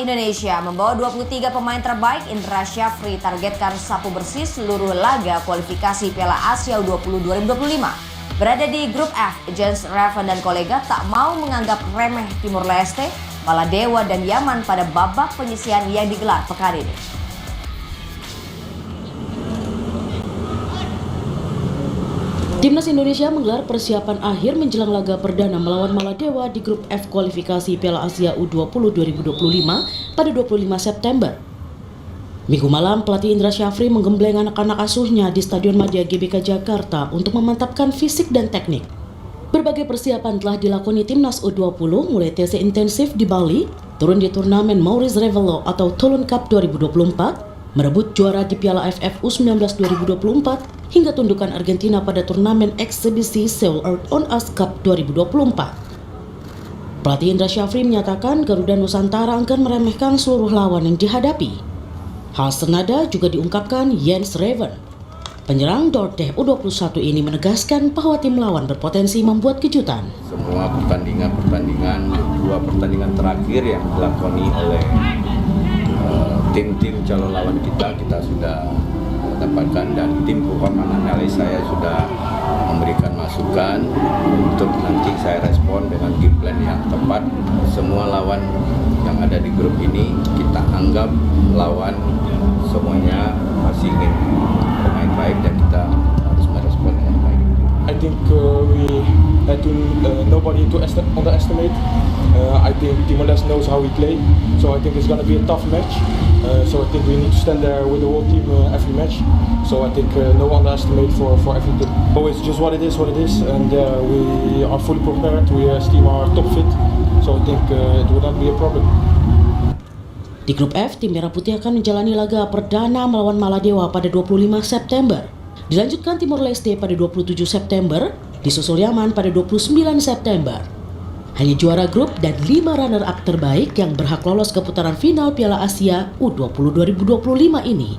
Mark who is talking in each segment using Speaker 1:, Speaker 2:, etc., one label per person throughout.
Speaker 1: Indonesia membawa 23 pemain terbaik. Indra Syafri targetkan sapu bersih seluruh laga kualifikasi Piala Asia U20 2025. Berada di grup F, Jens Reven dan kolega tak mau menganggap remeh Timor Leste, Maladewa dan Yaman pada babak penyisihan yang digelar pekan ini.
Speaker 2: Timnas Indonesia menggelar persiapan akhir menjelang laga perdana melawan Maladewa di grup F kualifikasi Piala Asia U20 2025 pada 25 September. Minggu malam, pelatih Indra Syafri menggembleng anak-anak asuhnya di Stadion Madia GBK Jakarta untuk memantapkan fisik dan teknik. Berbagai persiapan telah dilakoni Timnas U20 mulai tes intensif di Bali, turun di turnamen Maurice Revello atau Toulon Cup 2024, merebut juara di Piala AFF U19 2024, hingga tundukan Argentina pada turnamen eksibisi Seoul Earth on Ice Cup 2024. Pelatih Indra Syafri menyatakan Garuda Nusantara akan meremehkan seluruh lawan yang dihadapi. Hal senada juga diungkapkan Jens Reven. Penyerang Dordrecht U21 ini menegaskan bahwa tim lawan berpotensi membuat kejutan.
Speaker 3: Semua pertandingan, dua pertandingan terakhir yang dilakoni oleh tim-tim calon lawan kita sudah dapatkan, dan tim keamanan saya sudah memberikan masukan untuk nanti saya respon dengan game plan yang tepat. Semua lawan yang ada di grup ini kita anggap lawan, semuanya masih ingin bermain baik dan kita harus merespon dengan baik.
Speaker 4: I think nobody to underestimate. I think Timor-Leste knows how we play, so I think it's going to be a tough match. So I think we need to stand there with the whole team every match. So I think no underestimate for everything. So it's just what it is, and we are fully prepared. We as team are top fit, so I think it will not be a problem.
Speaker 2: Di grup F, tim Merah Putih akan menjalani laga perdana melawan Maladewa pada 25 September. Dilanjutkan Timor Leste pada 27 September, disusul Yaman pada 29 September. Hanya juara grup dan 5 runner-up terbaik yang berhak lolos ke putaran final Piala Asia U20 2025 ini.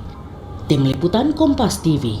Speaker 2: Tim Liputan Kompas TV.